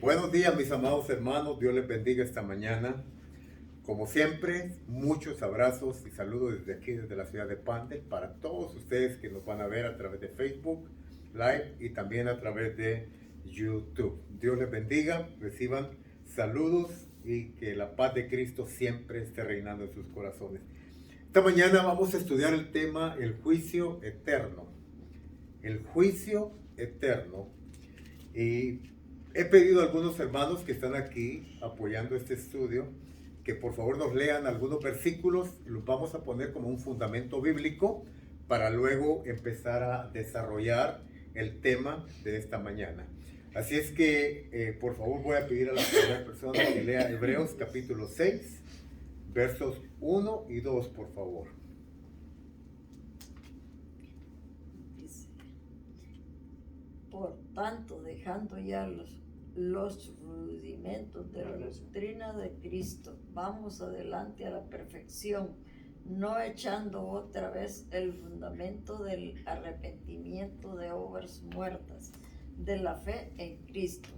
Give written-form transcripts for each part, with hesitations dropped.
Buenos días, mis amados hermanos. Dios les bendiga esta mañana. Como siempre, muchos abrazos y saludos desde aquí, desde la ciudad de Pandel, para todos ustedes que nos van a ver a través de Facebook Live y también a través de YouTube. Dios les bendiga, reciban saludos y que la paz de Cristo siempre esté reinando en sus corazones. Esta mañana vamos a estudiar el tema el juicio eterno. El juicio eterno. Y he pedido a algunos hermanos que están aquí apoyando este estudio que por favor nos lean algunos versículos, los vamos a poner como un fundamento bíblico para luego empezar a desarrollar el tema de esta mañana. Así es que por favor voy a pedir a la primera persona que lea Hebreos capítulo 6, versos 1 y 2, por favor. Por tanto, dejando ya los rudimentos de la doctrina de Cristo, vamos adelante a la perfección, no echando otra vez el fundamento del arrepentimiento de obras muertas, de la fe en Cristo,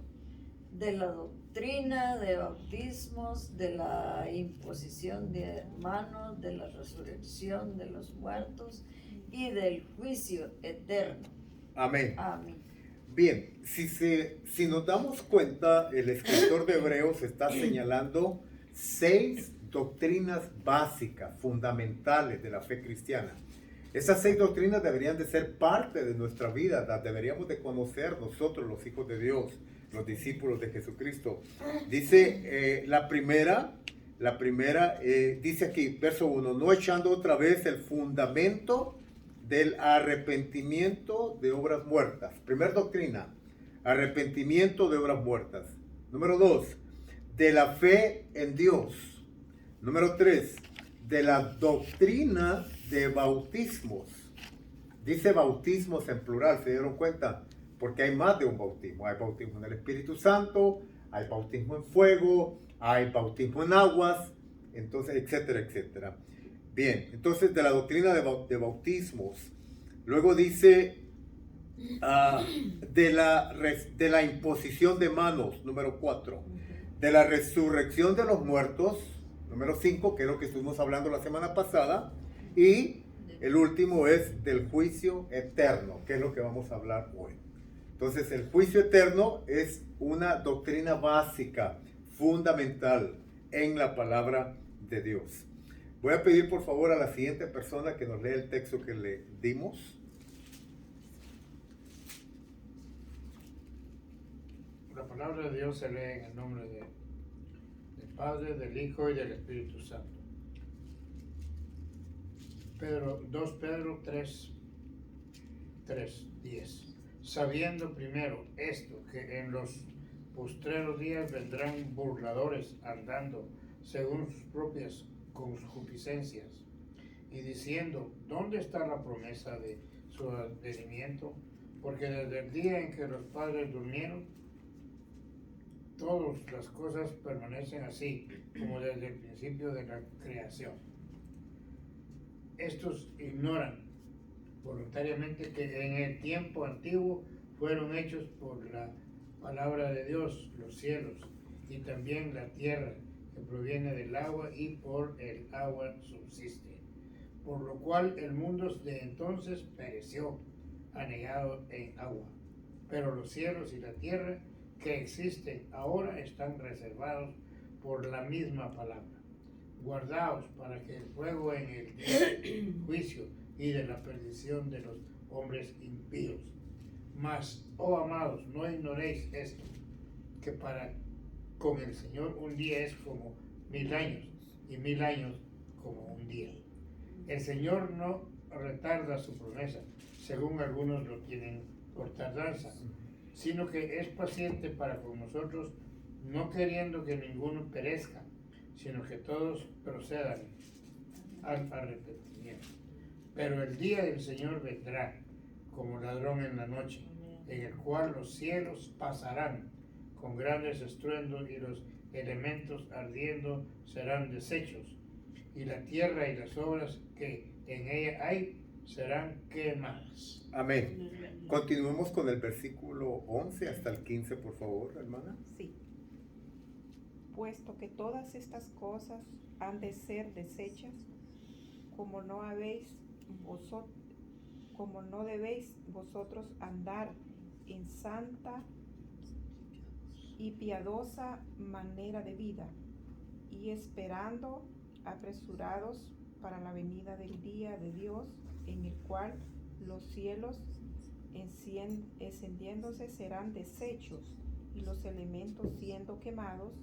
de la doctrina de bautismos, de la imposición de manos, de la resurrección de los muertos y del juicio eterno. Amén. Amén. Bien, si nos damos cuenta, el escritor de Hebreos está señalando 6 doctrinas básicas, fundamentales de la fe cristiana. Esas 6 doctrinas deberían de ser parte de nuestra vida, las deberíamos de conocer nosotros, los hijos de Dios, los discípulos de Jesucristo. Dice la primera dice aquí, verso 1, no echando otra vez el fundamento del arrepentimiento de obras muertas. Primera doctrina, arrepentimiento de obras muertas. Número 2, de la fe en Dios. Número 3, de la doctrina de bautismos. Dice bautismos en plural, ¿se dieron cuenta? Porque hay más de un bautismo. Hay bautismo en el Espíritu Santo, hay bautismo en fuego, hay bautismo en aguas, entonces, etcétera, etcétera. Bien, entonces de la doctrina de bautismos. Luego dice de la imposición de manos, número 4. De la resurrección de los muertos, número 5, que es lo que estuvimos hablando la semana pasada. Y el último es del juicio eterno, que es lo que vamos a hablar hoy. Entonces el juicio eterno es una doctrina básica, fundamental en la palabra de Dios. Voy a pedir por favor a la siguiente persona que nos lea el texto que le dimos. La palabra de Dios se lee en el nombre del Padre, del Hijo y del Espíritu Santo. 2 Pedro 3:10. Sabiendo primero esto, que en los postreros días vendrán burladores andando según sus propias concupiscencias, y diciendo, ¿dónde está la promesa de su advenimiento? Porque desde el día en que los padres durmieron, todas las cosas permanecen así, como desde el principio de la creación. Estos ignoran voluntariamente que en el tiempo antiguo fueron hechos por la palabra de Dios los cielos y también la tierra, que proviene del agua y por el agua subsiste, por lo cual el mundo de entonces pereció, anegado en agua. Pero los cielos y la tierra que existen ahora están reservados por la misma palabra. Guardaos para que el fuego en el día del juicio y de la perdición de los hombres impíos. Mas, oh amados, no ignoréis esto, que con el Señor un día es como 1000 años, y 1000 años como un día. El Señor no retarda su promesa, según algunos lo tienen por tardanza, sino que es paciente para con nosotros, no queriendo que ninguno perezca, sino que todos procedan al arrepentimiento. Pero el día del Señor vendrá como ladrón en la noche, en el cual los cielos pasarán con grandes estruendos y los elementos ardiendo serán deshechos, y la tierra y las obras que en ella hay serán quemadas. Amén. Continuemos con el versículo 11 hasta el 15, por favor, hermana. Sí. Puesto que todas estas cosas han de ser deshechas, como no debéis vosotros andar en santa y piadosa manera de vida, y esperando apresurados para la venida del día de Dios, en el cual los cielos encendiéndose serán deshechos, y los elementos siendo quemados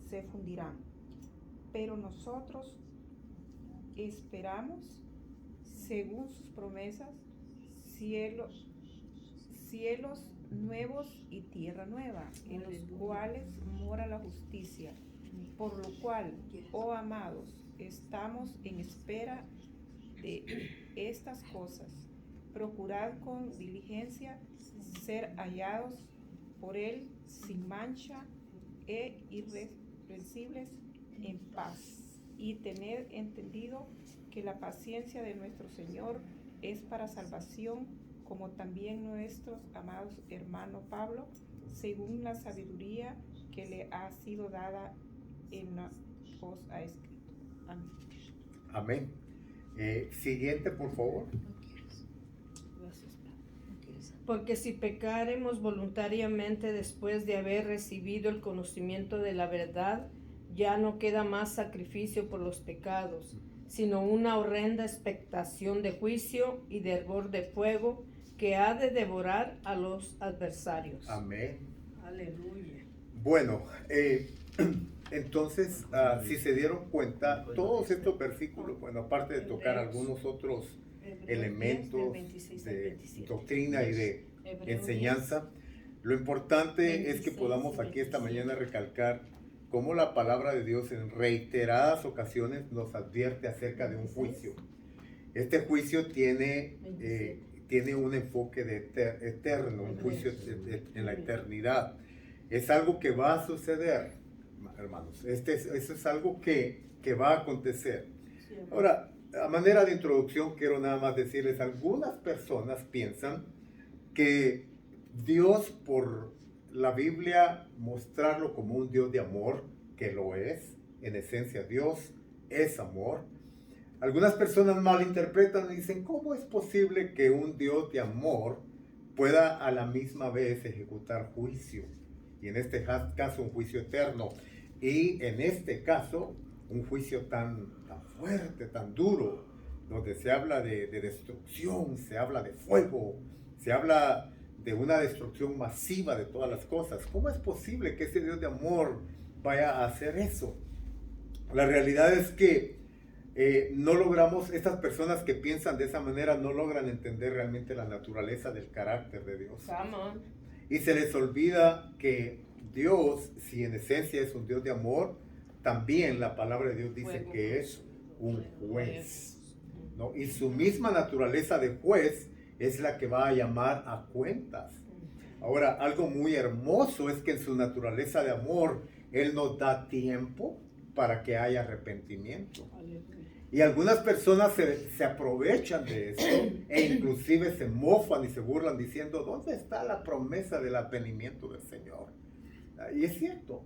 se fundirán. Pero nosotros esperamos, según sus promesas, cielos nuevos y tierra nueva, en los cuales mora la justicia. Por lo cual, oh amados, estamos en espera de estas cosas. Procurad con diligencia ser hallados por Él sin mancha e irreprensibles en paz, y tener entendido que la paciencia de nuestro Señor es para salvación, como también nuestros amados hermano Pablo, según la sabiduría que le ha sido dada, os ha escrito. Amén. Amén. Siguiente, por favor. Porque si pecaremos voluntariamente después de haber recibido el conocimiento de la verdad, ya no queda más sacrificio por los pecados, sino una horrenda expectación de juicio y de hervor de fuego que ha de devorar a los adversarios. Amén. Aleluya. Bueno, entonces, si se dieron cuenta, todos estos versículos, bueno, aparte de tocar algunos otros elementos de doctrina y de enseñanza, lo importante es que podamos aquí esta mañana recalcar cómo la palabra de Dios en reiteradas ocasiones nos advierte acerca de un juicio. Este juicio tiene un enfoque de eterno, un juicio en la eternidad. Es algo que va a suceder, hermanos. Eso es algo que va a acontecer. Ahora, a manera de introducción, quiero nada más decirles, algunas personas piensan que Dios, por la Biblia, mostrarlo como un Dios de amor, que lo es, en esencia Dios es amor. Algunas personas malinterpretan y dicen, ¿cómo es posible que un Dios de amor pueda a la misma vez ejecutar juicio? Y en este caso un juicio eterno. Y en este caso un juicio tan fuerte, tan duro, donde se habla de destrucción, se habla de fuego, se habla de una destrucción masiva de todas las cosas. ¿Cómo es posible que ese Dios de amor vaya a hacer eso? La realidad es que no logramos, estas personas que piensan de esa manera no logran entender realmente la naturaleza del carácter de Dios. Come on. Y se les olvida que Dios, si en esencia es un Dios de amor, también la palabra de Dios dice que es un juez, ¿no? Y su misma naturaleza de juez es la que va a llamar a cuentas. Ahora, algo muy hermoso es que en su naturaleza de amor, Él nos da tiempo para que haya arrepentimiento. Y algunas personas se aprovechan de eso e inclusive se mofan y se burlan diciendo, ¿dónde está la promesa del avenimiento del Señor? Y es cierto,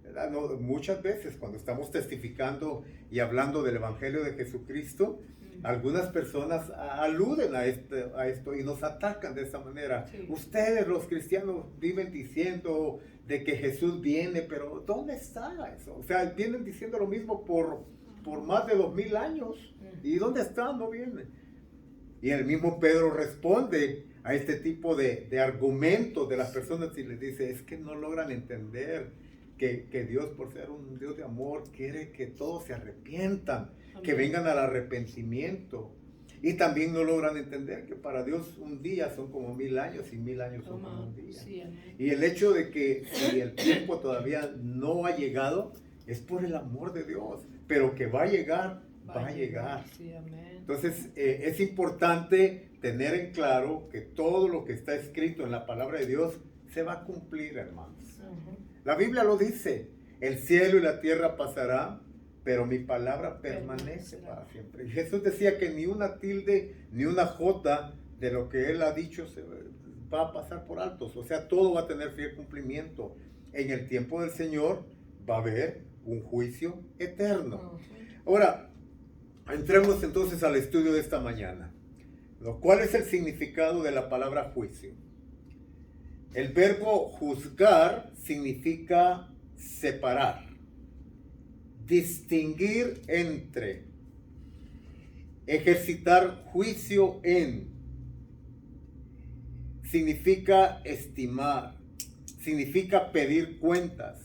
¿verdad? No, muchas veces cuando estamos testificando y hablando del Evangelio de Jesucristo, algunas personas aluden a esto y nos atacan de esa manera. Sí. Ustedes los cristianos viven diciendo de que Jesús viene, pero ¿dónde está eso? O sea, vienen diciendo lo mismo por más de 2000 años. ¿Y dónde está? No viene. Y el mismo Pedro responde a este tipo de argumentos de las personas y les dice, es que no logran entender que Dios, por ser un Dios de amor, quiere que todos se arrepientan, que vengan al arrepentimiento. Y también no logran entender que para Dios un día son como 1000 años y 1000 años son como un día. Sí, y el hecho de que si el tiempo todavía no ha llegado, es por el amor de Dios, pero que va a llegar, va a llegar. Sí, entonces es importante tener en claro que todo lo que está escrito en la palabra de Dios se va a cumplir, hermanos. La Biblia lo dice, el cielo y la tierra pasarán, pero mi palabra permanece para siempre. Y Jesús decía que ni una tilde, ni una jota de lo que Él ha dicho se va a pasar por altos. O sea, todo va a tener fiel cumplimiento. En el tiempo del Señor va a haber un juicio eterno. Ahora, entremos entonces al estudio de esta mañana. ¿Cuál es el significado de la palabra juicio? El verbo juzgar significa separar, distinguir entre, ejercitar juicio en, significa estimar, significa pedir cuentas,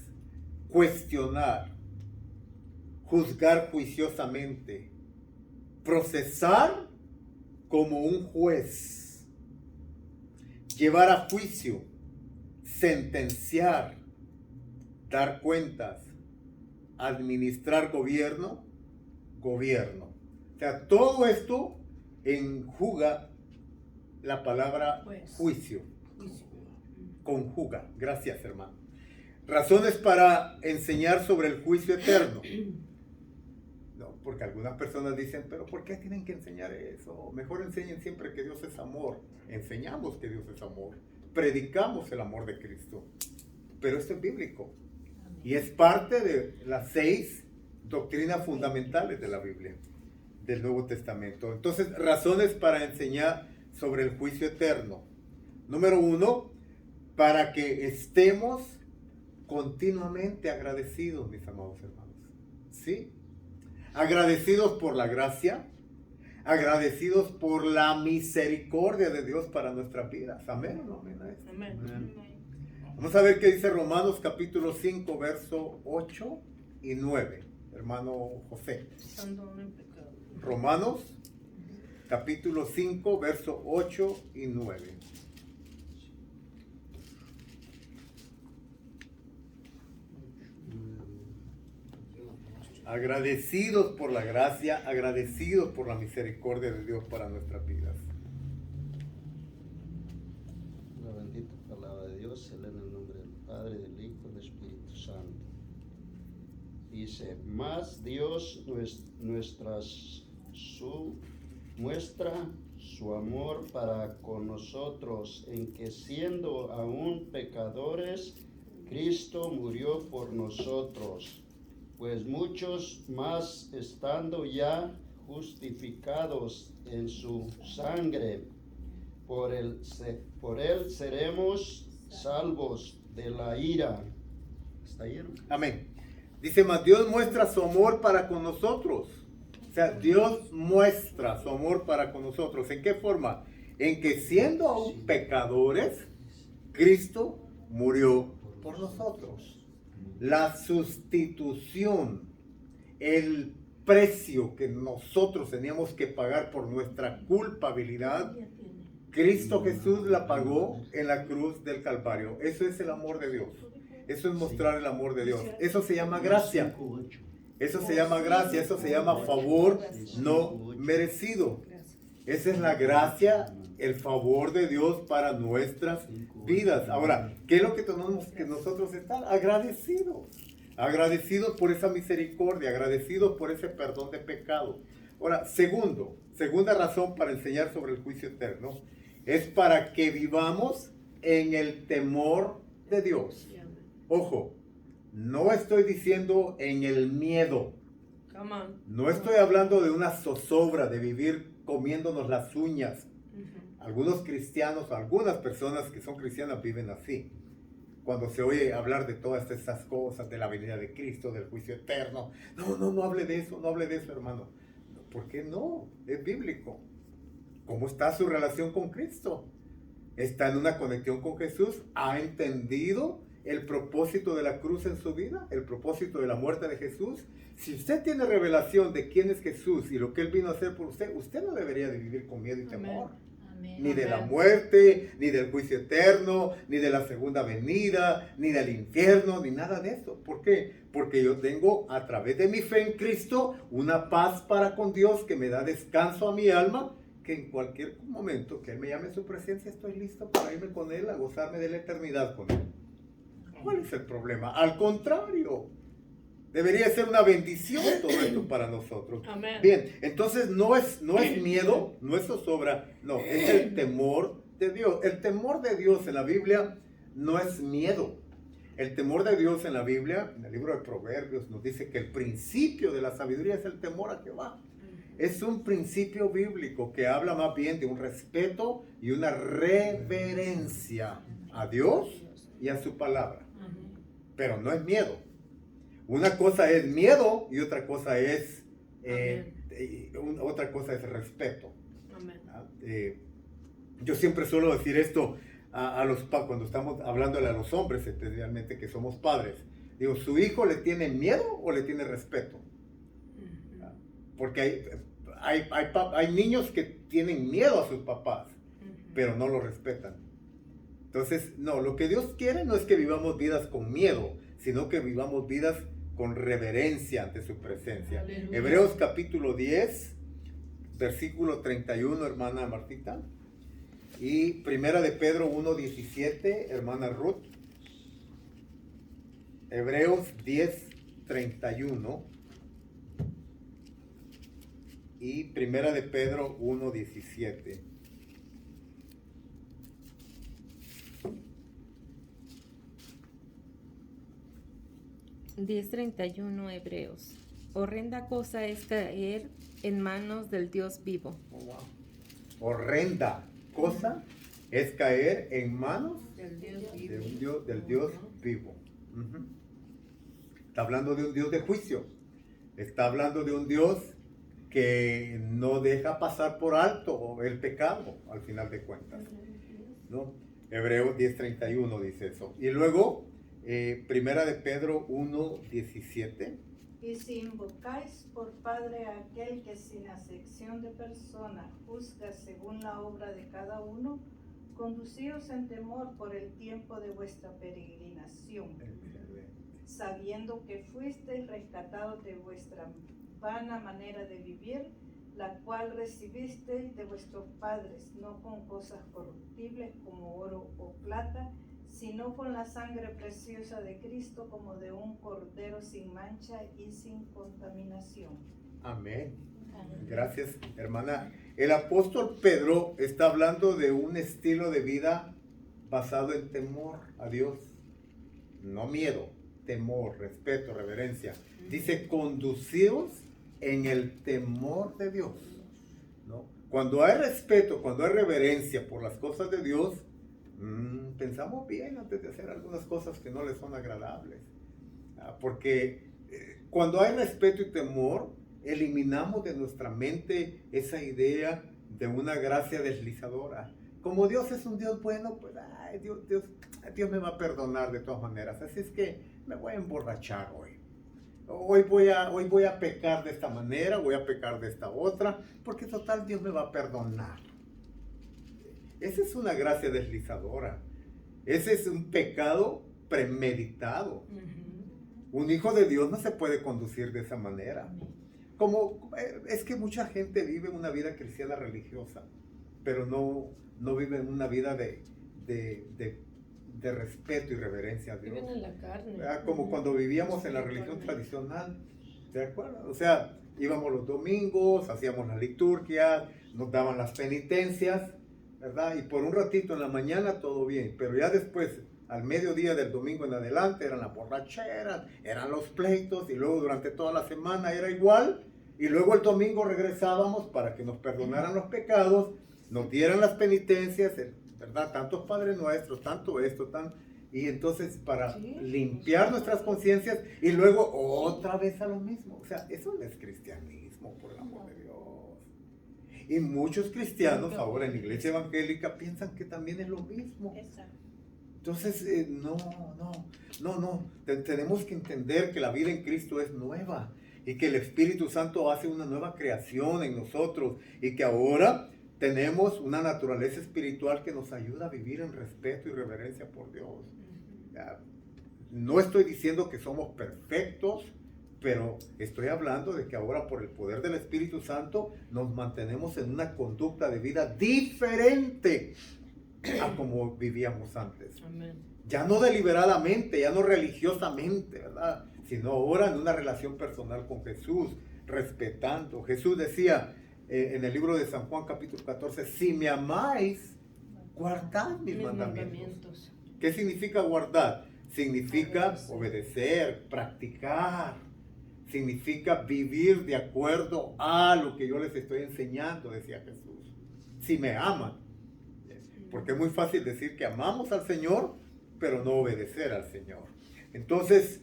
cuestionar, juzgar juiciosamente, procesar como un juez, llevar a juicio, sentenciar, dar cuentas, administrar gobierno. O sea, todo esto enjuga la palabra juicio. Conjuga. Gracias, hermano. Razones para enseñar sobre el juicio eterno. No, porque algunas personas dicen, pero ¿por qué tienen que enseñar eso? Mejor enseñen siempre que Dios es amor. Enseñamos que Dios es amor. Predicamos el amor de Cristo. Pero esto es bíblico. Y es parte de las 6 doctrinas fundamentales de la Biblia, del Nuevo Testamento. Entonces, razones para enseñar sobre el juicio eterno. Número 1, para que estemos continuamente agradecidos, mis amados hermanos. ¿Sí? Agradecidos por la gracia, agradecidos por la misericordia de Dios para nuestras vidas. Amén o no amén a esto. Amén. Vamos a ver qué dice Romanos capítulo 5, verso 8 y 9. Hermano José. Estando en pecado. Romanos capítulo 5, verso 8 y 9. Agradecidos por la gracia, agradecidos por la misericordia de Dios para nuestras vidas. La bendita palabra de Dios se lee en el nombre del Padre, del Hijo y del Espíritu Santo. Dice, más Dios muestra su amor para con nosotros, en que siendo aún pecadores, Cristo murió por nosotros. Pues muchos más estando ya justificados en su sangre, por él seremos salvos de la ira. ¿Está ahí? Amén. Dice, más Dios muestra su amor para con nosotros. O sea, Dios muestra su amor para con nosotros. ¿En qué forma? En que siendo aún pecadores, Cristo murió por nosotros. La sustitución, el precio que nosotros teníamos que pagar por nuestra culpabilidad, Cristo Jesús la pagó en la cruz del Calvario. Eso es el amor de Dios. Eso es mostrar el amor de Dios. Eso se llama gracia. Eso se llama gracia. Eso se llama favor no merecido. Esa es la gracia, el favor de Dios para nuestras vidas. Ahora, ¿qué es lo que tenemos que nosotros estar? Agradecidos. Agradecidos por esa misericordia, agradecidos por ese perdón de pecado. Ahora, segunda razón para enseñar sobre el juicio eterno, es para que vivamos en el temor de Dios. Ojo, no estoy diciendo en el miedo. No estoy hablando de una zozobra, de vivir comiéndonos las uñas. Algunos cristianos, algunas personas que son cristianas viven así. Cuando se oye hablar de todas estas cosas, de la venida de Cristo, del juicio eterno. No hable de eso, hermano. ¿Por qué no? Es bíblico. ¿Cómo está su relación con Cristo? ¿Está en una conexión con Jesús? ¿Ha entendido el propósito de la cruz en su vida? ¿El propósito de la muerte de Jesús? Si usted tiene revelación de quién es Jesús y lo que Él vino a hacer por usted, usted no debería de vivir con miedo y temor. Ni de la muerte, ni del juicio eterno, ni de la segunda venida, ni del infierno, ni nada de eso. ¿Por qué? Porque yo tengo, a través de mi fe en Cristo, una paz para con Dios que me da descanso a mi alma, que en cualquier momento que Él me llame a su presencia, estoy listo para irme con Él, a gozarme de la eternidad con Él. ¿Cuál es el problema? Al contrario, Debería ser una bendición todo esto para nosotros. Amén. Bien, entonces no es miedo, no es zozobra, no, es el temor de Dios. El temor de Dios en la Biblia no es miedo. El temor de Dios en la Biblia, en el libro de Proverbios, nos dice que el principio de la sabiduría es el temor a Jehová. Es un principio bíblico que habla más bien de un respeto y una reverencia a Dios y a su palabra. Pero no es miedo. Una cosa es miedo y otra cosa es respeto. Amén. Yo siempre suelo decir esto cuando estamos hablándole a los hombres, especialmente que somos padres. Digo, ¿su hijo le tiene miedo o le tiene respeto? Porque hay niños que tienen miedo a sus papás, pero no lo respetan. Entonces, no, lo que Dios quiere no es que vivamos vidas con miedo, sino que vivamos vidas con reverencia ante su presencia. Aleluya. Hebreos capítulo 10, versículo 31, hermana Martita. Y primera de Pedro 1:17, hermana Ruth. Hebreos 10:31. Y primera de Pedro 1:17. (10:31) Hebreos. Horrenda cosa es caer en manos del Dios vivo. Oh, wow. Horrenda cosa es caer en manos Del Dios vivo. del Dios vivo. Ujú. Está hablando de un Dios de juicio. Está hablando de un Dios que no deja pasar por alto el pecado, al final de cuentas, ¿no? Hebreos 10:31 dice eso. Y luego, primera de Pedro 1:17. Y si invocáis por Padre a aquel que sin acepción de persona juzga según la obra de cada uno, conducíos en temor por el tiempo de vuestra peregrinación, sabiendo que fuisteis rescatados de vuestra vana manera de vivir, la cual recibisteis de vuestros padres, no con cosas corruptibles como oro o plata, sino con la sangre preciosa de Cristo, como de un cordero sin mancha y sin contaminación. Amén. Gracias, hermana. El apóstol Pedro está hablando de un estilo de vida basado en temor a Dios. No miedo, temor, respeto, reverencia. Dice, conducíos en el temor de Dios, ¿no? Cuando hay respeto, cuando hay reverencia por las cosas de Dios, pensamos bien antes de hacer algunas cosas que no les son agradables. Porque cuando hay respeto y temor, eliminamos de nuestra mente esa idea de una gracia deslizadora. Como Dios es un Dios bueno, pues Dios me va a perdonar de todas maneras. Así es que me voy a emborrachar hoy. Hoy voy a pecar de esta manera, voy a pecar de esta otra, porque total Dios me va a perdonar. Esa es una gracia deslizadora. Ese es un pecado premeditado. Un hijo de Dios no se puede conducir de esa manera. Es que mucha gente vive una vida cristiana religiosa, pero no vive una vida de respeto y reverencia a Dios. Viven en la carne. Como cuando vivíamos en la religión tradicional, ¿de acuerdo? O sea, íbamos los domingos, hacíamos la liturgia, nos daban las penitencias, ¿verdad? Y por un ratito en la mañana todo bien, pero ya después, al mediodía del domingo en adelante, eran las borracheras, eran los pleitos, y luego durante toda la semana era igual, y luego el domingo regresábamos para que nos perdonaran los pecados, nos dieran las penitencias, ¿verdad? Tantos Padres Nuestros, tanto esto, y entonces para limpiar nuestras conciencias, y luego otra vez a lo mismo. O sea, eso no es cristianismo, por el amor de Dios. Y muchos cristianos ahora en la iglesia evangélica piensan que también es lo mismo. Entonces, no. Tenemos que entender que la vida en Cristo es nueva y que el Espíritu Santo hace una nueva creación en nosotros y que ahora tenemos una naturaleza espiritual que nos ayuda a vivir en respeto y reverencia por Dios. No estoy diciendo que somos perfectos, pero estoy hablando de que ahora por el poder del Espíritu Santo nos mantenemos en una conducta de vida diferente a como vivíamos antes. Amén. Ya no deliberadamente, ya no religiosamente, ¿verdad? sino ora en una relación personal con Jesús, respetando. Jesús decía en el libro de San Juan capítulo 14, si me amáis, guardad mis mandamientos. ¿Qué significa guardar? Significa obedecer, practicar, significa vivir de acuerdo a lo que yo les estoy enseñando, decía Jesús. Si me aman, porque es muy fácil decir que amamos al Señor, pero no obedecer al Señor. Entonces,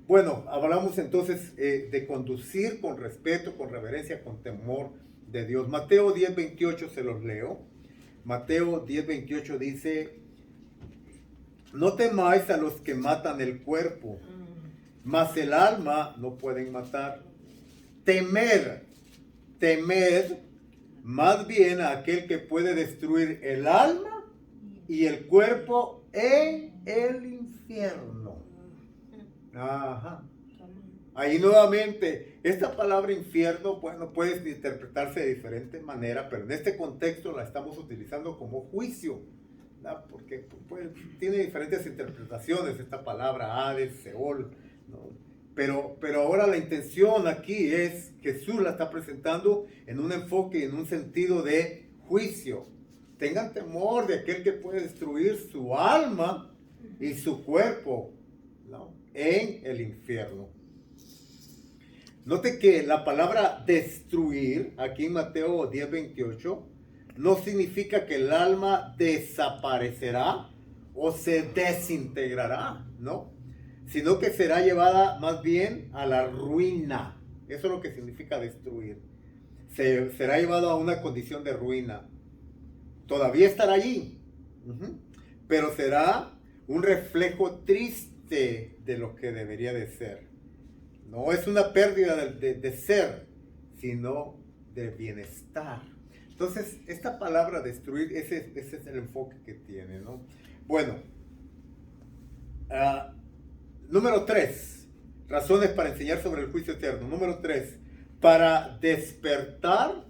bueno, hablamos entonces de conducir con respeto, con reverencia, con temor de Dios. Mateo 10:28 se los leo. Mateo 10:28 dice, no temáis a los que matan el cuerpo, mas el alma no pueden matar. Temed más bien a aquel que puede destruir el alma y el cuerpo en el infierno. Ajá. Ahí nuevamente, esta palabra infierno, bueno, puede interpretarse de diferentes maneras, pero en este contexto la estamos utilizando como juicio, ¿no? Porque pues, tiene diferentes interpretaciones esta palabra, Hades, Seol, ¿no? Pero ahora la intención aquí es, Jesús la está presentando en un enfoque, en un sentido de juicio. Tengan temor de aquel que puede destruir su alma y su cuerpo, ¿no? En el infierno. Note que la palabra destruir, aquí en Mateo 10:28, no significa que el alma desaparecerá o se desintegrará, ¿no? Sino que será llevada más bien a la ruina. Eso es lo que significa destruir. Será llevado a una condición de ruina. Todavía estará allí, pero será un reflejo triste de lo que debería de ser. No es una pérdida de ser, sino de bienestar. Entonces, esta palabra destruir, ese es el enfoque que tiene, ¿no? Bueno, número 3, razones para enseñar sobre el juicio eterno. Número 3, para despertar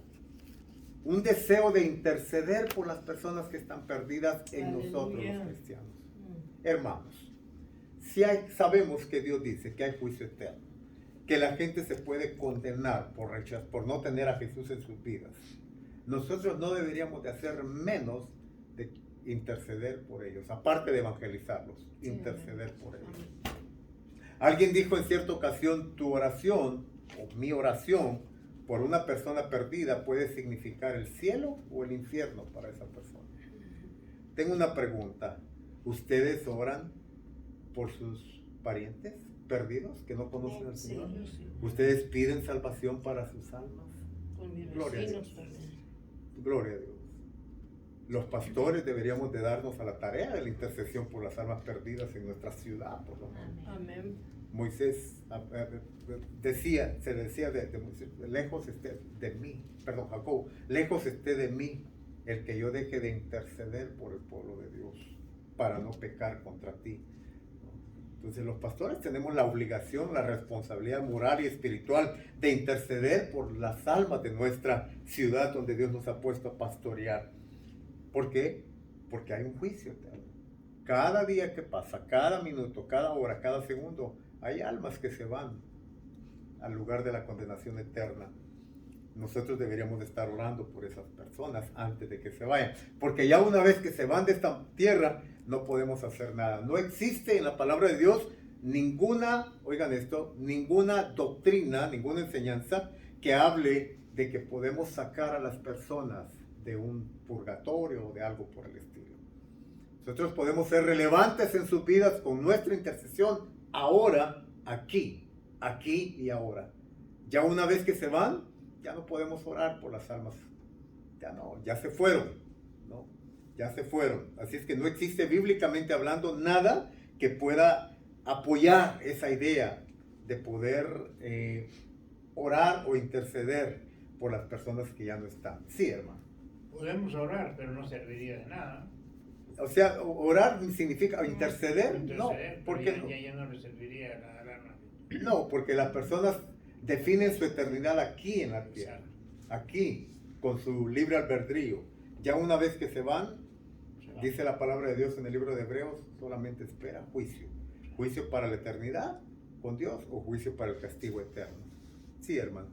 un deseo de interceder por las personas que están perdidas en nosotros los cristianos. Hermanos, si sabemos que Dios dice que hay juicio eterno, que la gente se puede condenar por no tener a Jesús en sus vidas, nosotros no deberíamos de hacer menos de interceder por ellos, aparte de evangelizarlos, interceder por ellos. Alguien dijo en cierta ocasión, tu oración o mi oración por una persona perdida puede significar el cielo o el infierno para esa persona. Tengo una pregunta. ¿Ustedes oran por sus parientes perdidos que no conocen al Señor? ¿Ustedes piden salvación para sus almas? Gloria a Dios. Gloria a Dios. Los pastores deberíamos de darnos a la tarea de la intercesión por las almas perdidas en nuestra ciudad, por lo menos. Amén. Moisés se decía de Moisés, lejos esté de mí, Jacob, lejos esté de mí el que yo deje de interceder por el pueblo de Dios para no pecar contra ti. Entonces los pastores tenemos la obligación, la responsabilidad moral y espiritual de interceder por las almas de nuestra ciudad donde Dios nos ha puesto a pastorear. ¿Por qué? Porque hay un juicio eterno. Cada día que pasa, cada minuto, cada hora, cada segundo, hay almas que se van al lugar de la condenación eterna. Nosotros deberíamos de estar orando por esas personas antes de que se vayan. Porque ya una vez que se van de esta tierra, no podemos hacer nada. No existe en la palabra de Dios ninguna, oigan esto, ninguna doctrina, ninguna enseñanza que hable de que podemos sacar a las personas de un purgatorio o de algo por el estilo. Nosotros podemos ser relevantes en sus vidas con nuestra intercesión ahora, aquí y ahora. Ya una vez que se van, ya no podemos orar por las almas. Ya se fueron, ¿no? Ya se fueron. Así es que no existe bíblicamente hablando nada que pueda apoyar esa idea de poder orar o interceder por las personas que ya no están. Sí, hermano. Podemos orar, pero no serviría de nada. O sea, orar significa interceder, no, porque ya no le serviría al alma. No, porque las personas definen su eternidad aquí en la tierra, aquí, con su libre albedrío. Ya una vez que se van, dice la palabra de Dios en el libro de Hebreos, solamente espera juicio. Juicio para la eternidad con Dios o juicio para el castigo eterno. Sí, hermano.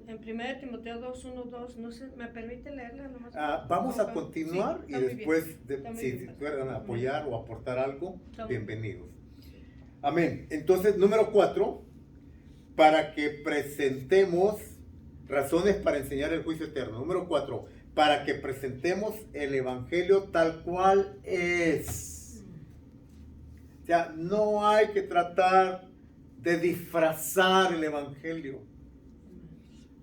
En 1 Timoteo 2, 1, 2, no sé, ¿me permite leerla nomás? Vamos a continuar Sí, y está muy después, bien. Está muy si bien, puedan apoyar o aportar algo, Está muy bien. bienvenidos. Amén. Entonces, número 4, para que presentemos razones para enseñar el juicio eterno. Número 4, para que presentemos el evangelio tal cual es. O sea, no hay que tratar de disfrazar el evangelio.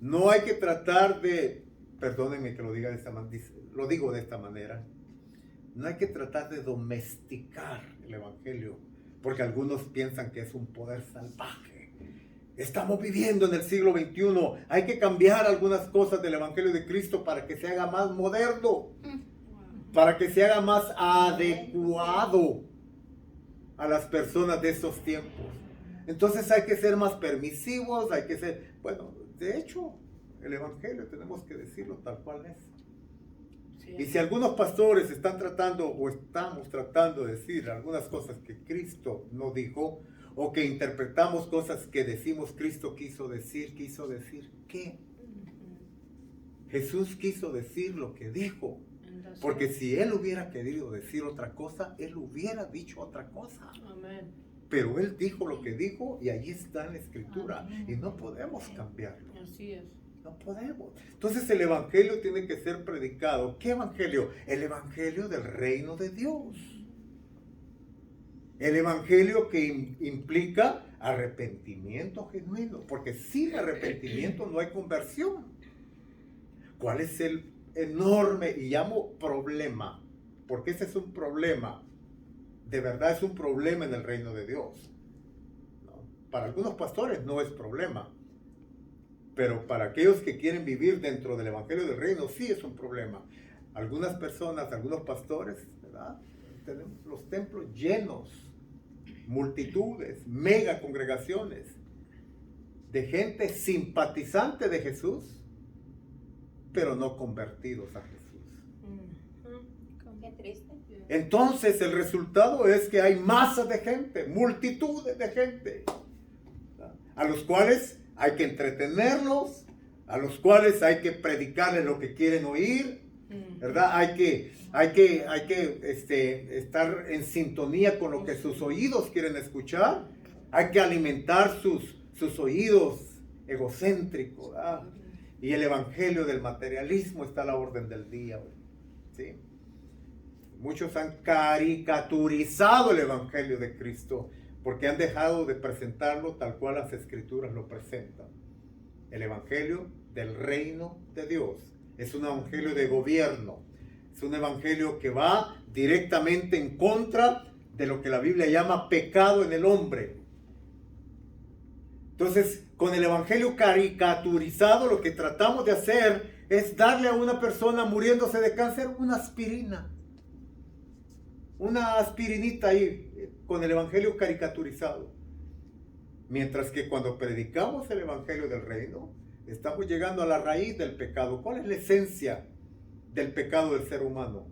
No hay que tratar de, perdónenme que lo diga de esta manera, lo digo de esta manera, no hay que tratar de domesticar el evangelio, porque algunos piensan que es un poder salvaje. Estamos viviendo en el siglo XXI, hay que cambiar algunas cosas del evangelio de Cristo para que se haga más moderno, para que se haga más adecuado a las personas de estos tiempos. Entonces hay que ser más permisivos, hay que ser, bueno, de hecho, el evangelio tenemos que decirlo tal cual es. Sí. Y si algunos pastores están tratando o estamos tratando de decir algunas cosas que Cristo no dijo, o que interpretamos cosas que decimos Cristo quiso decir, ¿qué? Jesús quiso decir lo que dijo. Porque si Él hubiera querido decir otra cosa, Él hubiera dicho otra cosa. Amén. Pero Él dijo lo que dijo y ahí está en la Escritura. Y no podemos cambiarlo. Así es. No podemos. Entonces el evangelio tiene que ser predicado. ¿Qué evangelio? El evangelio del reino de Dios. El evangelio que implica arrepentimiento genuino. Porque sin arrepentimiento no hay conversión. ¿Cuál es el enorme, y llamo problema? Porque ese es un problema. De verdad es un problema en el reino de Dios. ¿No? Para algunos pastores no es problema. Pero para aquellos que quieren vivir dentro del evangelio del reino, sí es un problema. Algunas personas, algunos pastores, ¿verdad? Tenemos los templos llenos, multitudes, mega congregaciones de gente simpatizante de Jesús, pero no convertidos a Jesús. Qué triste. Entonces el resultado es que hay masas de gente, multitudes de gente, ¿verdad? A los cuales hay que entretenerlos, a los cuales hay que predicarles lo que quieren oír, ¿verdad? Hay que estar en sintonía con lo que sus oídos quieren escuchar. Hay que alimentar sus oídos egocéntricos, ¿verdad? Y el evangelio del materialismo está a la orden del día, ¿sí? Muchos han caricaturizado el evangelio de Cristo porque han dejado de presentarlo tal cual las escrituras lo presentan. El evangelio del reino de Dios es un evangelio de gobierno, es un evangelio que va directamente en contra de lo que la Biblia llama pecado en el hombre. Entonces, con el evangelio caricaturizado, lo que tratamos de hacer es darle a una persona muriéndose de cáncer una aspirina. Una aspirinita ahí, con el evangelio caricaturizado. Mientras que cuando predicamos el evangelio del reino, estamos llegando a la raíz del pecado. ¿Cuál es la esencia del pecado del ser humano?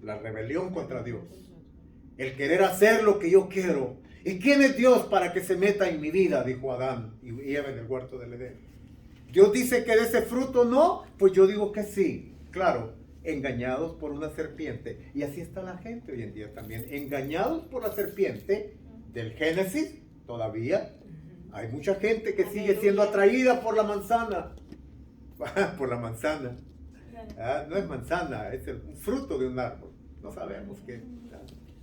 La rebelión contra Dios. El querer hacer lo que yo quiero. ¿Y quién es Dios para que se meta en mi vida? Dijo Adán y Eva en el huerto del Edén. Dios dice que de ese fruto no, pues yo digo que sí. Claro, engañados por una serpiente. Y así está la gente hoy en día también. Engañados por la serpiente del Génesis, todavía. Hay mucha gente que sigue siendo atraída por la manzana. Por la manzana. No es manzana, es el fruto de un árbol. No sabemos qué.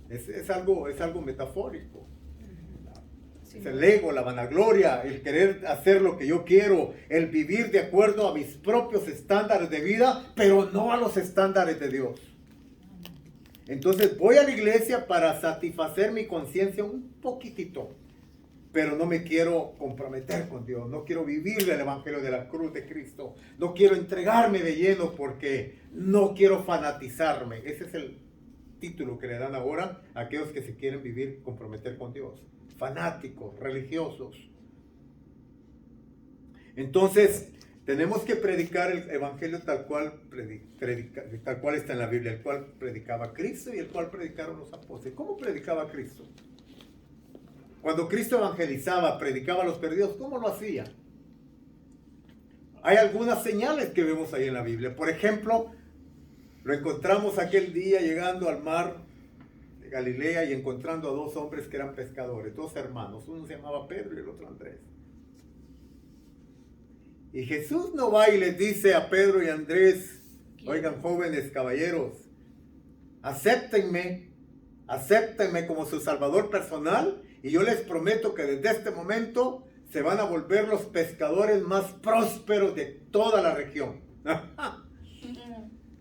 Es algo metafórico. Es el ego, la vanagloria, el querer hacer lo que yo quiero, el vivir de acuerdo a mis propios estándares de vida, pero no a los estándares de Dios. Entonces voy a la iglesia para satisfacer mi conciencia un poquitito, pero no me quiero comprometer con Dios, no quiero vivir el evangelio de la cruz de Cristo, no quiero entregarme de lleno porque no quiero fanatizarme. Ese es el título que le dan ahora a aquellos que se quieren vivir, comprometer con Dios. Fanáticos, religiosos. Entonces, tenemos que predicar el evangelio tal cual está en la Biblia, el cual predicaba Cristo y el cual predicaron los apóstoles. ¿Cómo predicaba Cristo? Cuando Cristo evangelizaba, predicaba a los perdidos, ¿cómo lo hacía? Hay algunas señales que vemos ahí en la Biblia. Por ejemplo, lo encontramos aquel día llegando al mar de Galilea y encontrando a dos hombres que eran pescadores, dos hermanos. Uno se llamaba Pedro y el otro Andrés. Y Jesús no va y les dice a Pedro y Andrés, oigan, jóvenes caballeros, acéptenme como su salvador personal y yo les prometo que desde este momento se van a volver los pescadores más prósperos de toda la región.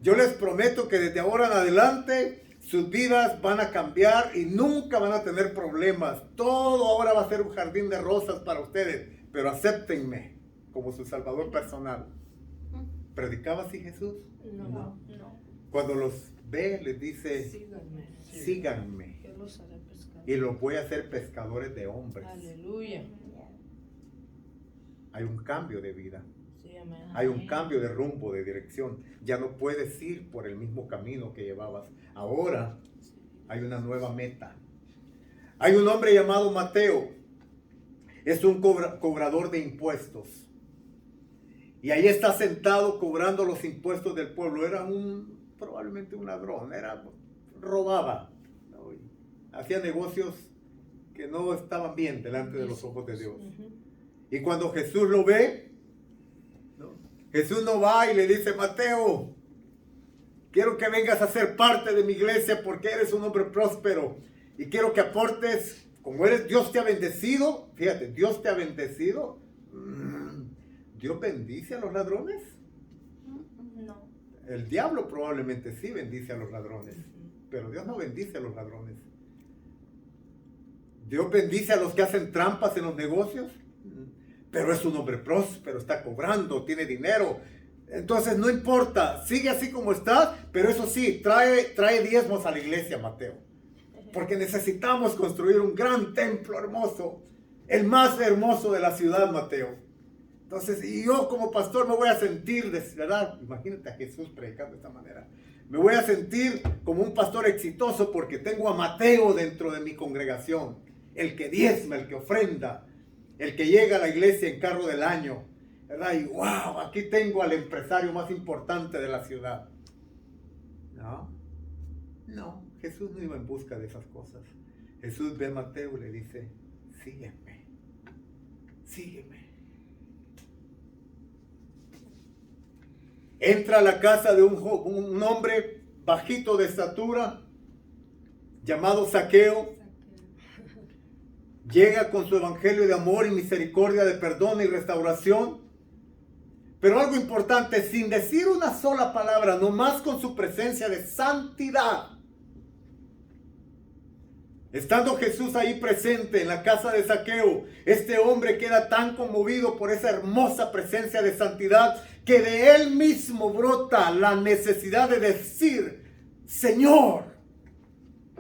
Yo les prometo que desde ahora en adelante sus vidas van a cambiar y nunca van a tener problemas. Todo ahora va a ser un jardín de rosas para ustedes, pero acéptenme como su salvador personal. ¿Predicaba así Jesús? No. Cuando los ve, les dice, síganme. Yo los haré pescar. Y los voy a hacer pescadores de hombres. Aleluya. Hay un cambio de vida. Sí, amén. Hay un cambio de rumbo, de dirección. Ya no puedes ir por el mismo camino que llevabas. Ahora hay una nueva meta. Hay un hombre llamado Mateo. Es un cobrador de impuestos. Y ahí está sentado cobrando los impuestos del pueblo. Era probablemente un ladrón. Robaba. ¿No? Hacía negocios que no estaban bien delante de los ojos de Dios. Y cuando Jesús lo ve, Jesús no va y le dice, Mateo, quiero que vengas a ser parte de mi iglesia porque eres un hombre próspero. Y quiero que aportes, como Dios te ha bendecido. Fíjate, Dios te ha bendecido. ¿Dios bendice a los ladrones? No. El diablo probablemente sí bendice a los ladrones. Pero Dios no bendice a los ladrones. Dios bendice a los que hacen trampas en los negocios. Pero es un hombre próspero, está cobrando, tiene dinero. Entonces no importa, sigue así como estás, pero eso sí, trae diezmos a la iglesia, Mateo. Porque necesitamos construir un gran templo hermoso, el más hermoso de la ciudad, Mateo. Entonces, y yo como pastor me voy a sentir, ¿verdad? Imagínate a Jesús predicando de esta manera. Me voy a sentir como un pastor exitoso porque tengo a Mateo dentro de mi congregación. El que diezma, el que ofrenda. El que llega a la iglesia en carro del año, ¿verdad? Y wow, aquí tengo al empresario más importante de la ciudad. No, Jesús no iba en busca de esas cosas. Jesús ve a Mateo y le dice, sígueme. Entra a la casa de un hombre bajito de estatura, llamado Zaqueo. Llega con su evangelio de amor y misericordia, de perdón y restauración. Pero algo importante, sin decir una sola palabra, nomás con su presencia de santidad. Estando Jesús ahí presente en la casa de Zaqueo, este hombre queda tan conmovido por esa hermosa presencia de santidad que de él mismo brota la necesidad de decir, Señor,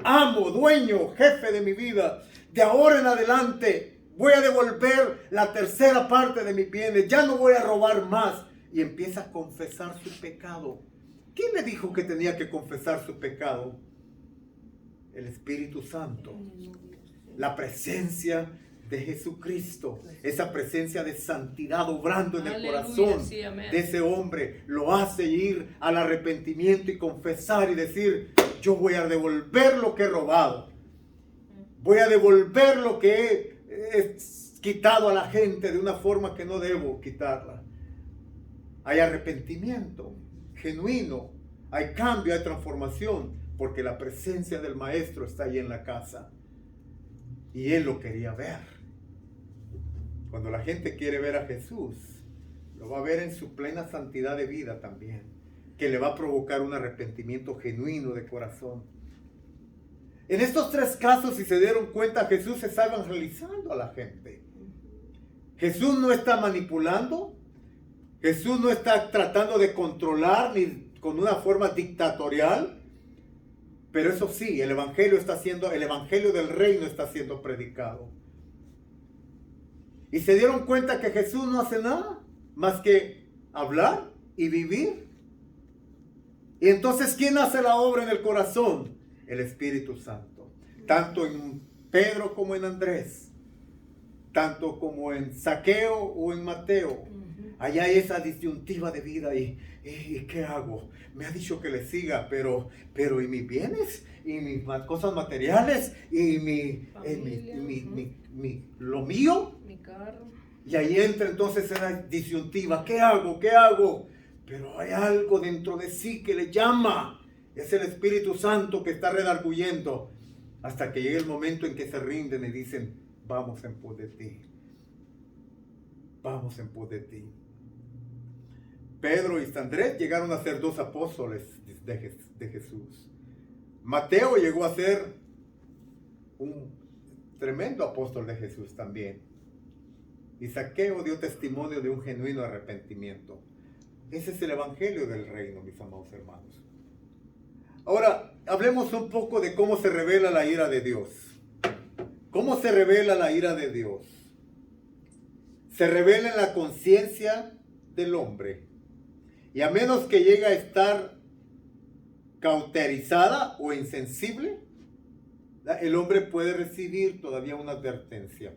amo, dueño, jefe de mi vida, de ahora en adelante voy a devolver la tercera parte de mis bienes, ya no voy a robar más. Y empieza a confesar su pecado. ¿Quién le dijo que tenía que confesar su pecado? El Espíritu Santo. La presencia de Jesucristo. Esa presencia de santidad obrando en el corazón de ese hombre. Lo hace ir al arrepentimiento y confesar y decir, yo voy a devolver lo que he robado. Voy a devolver lo que he quitado a la gente de una forma que no debo quitarla. Hay arrepentimiento genuino, hay cambio, hay transformación, porque la presencia del Maestro está ahí en la casa. Y él lo quería ver. Cuando la gente quiere ver a Jesús, lo va a ver en su plena santidad de vida también, que le va a provocar un arrepentimiento genuino de corazón. En estos tres casos, si se dieron cuenta, Jesús está evangelizando a la gente. Jesús no está manipulando. Jesús no está tratando de controlar ni con una forma dictatorial. Pero eso sí, el evangelio del reino está siendo predicado. Y se dieron cuenta que Jesús no hace nada más que hablar y vivir. Y entonces, ¿quién hace la obra en el corazón? El Espíritu Santo. Tanto en Pedro como en Andrés. tanto como en Zaqueo o en Mateo. Allá hay esa disyuntiva de vida y ¿qué hago? Me ha dicho que le siga, pero ¿y mis bienes? ¿Y mis cosas materiales? ¿Y lo mío? Mi carro. Y ahí entra entonces esa disyuntiva. ¿Qué hago? ¿Qué hago? Pero hay algo dentro de sí que le llama. Es el Espíritu Santo que está redarguyendo. Hasta que llegue el momento en que se rinden y dicen, vamos en pos de ti. Vamos en pos de ti. Pedro y Andrés llegaron a ser 2 apóstoles de Jesús. Mateo llegó a ser un tremendo apóstol de Jesús también. Y Zaqueo dio testimonio de un genuino arrepentimiento. Ese es el evangelio del reino, mis amados hermanos. Ahora, hablemos un poco de cómo se revela la ira de Dios. ¿Cómo se revela la ira de Dios? Se revela en la conciencia del hombre. Y a menos que llegue a estar cauterizada o insensible, el hombre puede recibir todavía una advertencia.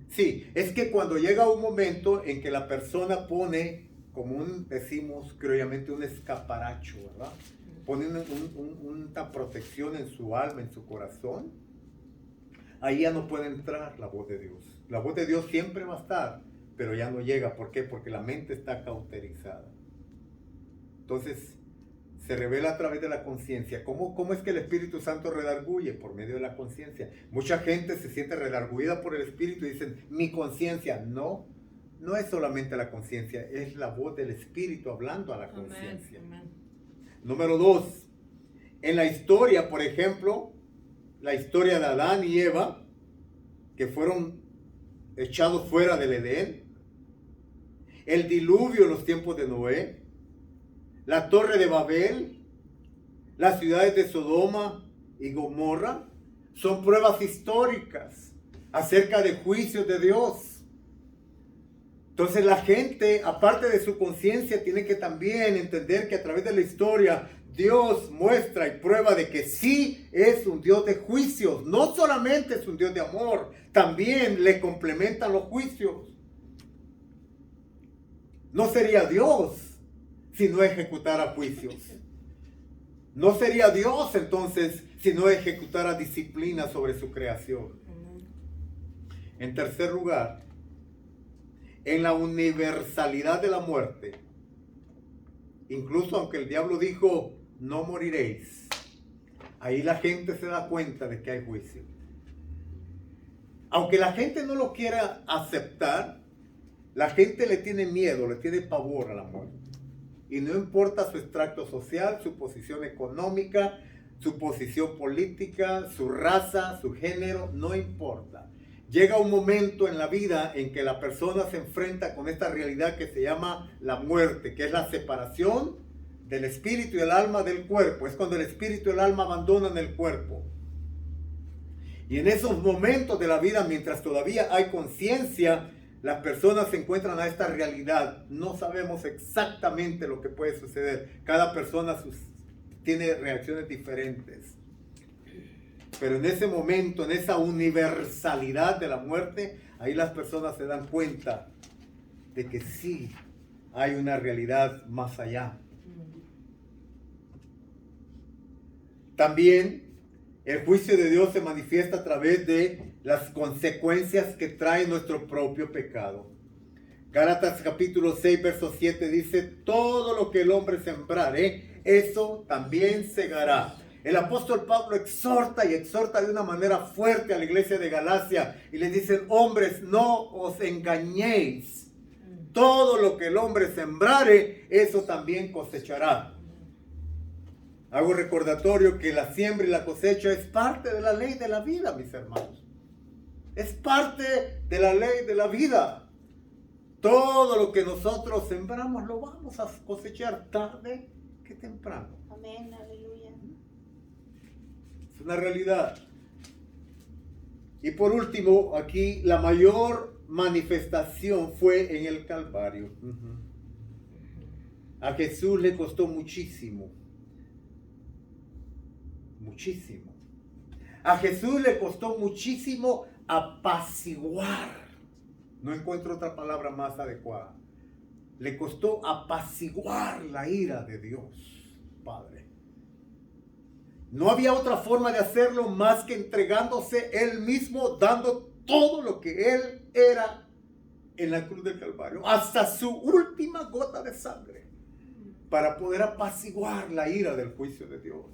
Sí, es que cuando llega un momento en que la persona pone, como decimos criolamente, un escaparacho, ¿verdad? Pone una protección en su alma, en su corazón, ahí ya no puede entrar la voz de Dios. La voz de Dios siempre va a estar, pero ya no llega. ¿Por qué? Porque la mente está cauterizada. Entonces, se revela a través de la conciencia. ¿Cómo es que el Espíritu Santo redarguye? Por medio de la conciencia. Mucha gente se siente redarguida por el Espíritu y dicen, mi conciencia. No es solamente la conciencia, es la voz del Espíritu hablando a la conciencia. Número 2, en la historia, por ejemplo, la historia de Adán y Eva, que fueron echados fuera del Edén, el diluvio en los tiempos de Noé, la torre de Babel, las ciudades de Sodoma y Gomorra, son pruebas históricas acerca de juicios de Dios. Entonces la gente, aparte de su conciencia, tiene que también entender que a través de la historia Dios muestra y prueba de que sí es un Dios de juicios. No solamente es un Dios de amor, también le complementan los juicios. No sería Dios si no ejecutara juicios. No sería Dios entonces si no ejecutara disciplina sobre su creación. En tercer lugar, en la universalidad de la muerte, incluso aunque el diablo dijo, no moriréis, ahí la gente se da cuenta de que hay juicio. Aunque la gente no lo quiera aceptar, la gente le tiene miedo, le tiene pavor a la muerte. Y no importa su extracto social, su posición económica, su posición política, su raza, su género, no importa. Llega un momento en la vida en que la persona se enfrenta con esta realidad que se llama la muerte, que es la separación del espíritu y el alma del cuerpo. Es cuando el espíritu y el alma abandonan el cuerpo. Y en esos momentos de la vida, mientras todavía hay conciencia, las personas se encuentran a esta realidad. No sabemos exactamente lo que puede suceder. Cada persona tiene reacciones diferentes. Pero en ese momento, en esa universalidad de la muerte, ahí las personas se dan cuenta de que sí hay una realidad más allá. También el juicio de Dios se manifiesta a través de las consecuencias que trae nuestro propio pecado. Gálatas capítulo 6, verso 7 dice, todo lo que el hombre sembrare, eso también segará. El apóstol Pablo exhorta de una manera fuerte a la iglesia de Galacia y le dicen, hombres, no os engañéis. Todo lo que el hombre sembrare, eso también cosechará. Hago recordatorio que la siembra y la cosecha es parte de la ley de la vida, mis hermanos. Es parte de la ley de la vida. Todo lo que nosotros sembramos lo vamos a cosechar tarde que temprano. Amén, aleluya. Es una realidad. Y por último, aquí la mayor manifestación fue en el Calvario. A Jesús le costó muchísimo. Muchísimo. A Jesús le costó muchísimo apaciguar No encuentro otra palabra más adecuada. Le costó apaciguar la ira de Dios, Padre. No había otra forma de hacerlo más que entregándose Él mismo, dando todo lo que Él era en la cruz del Calvario, hasta su última gota de sangre, para poder apaciguar la ira del juicio de Dios.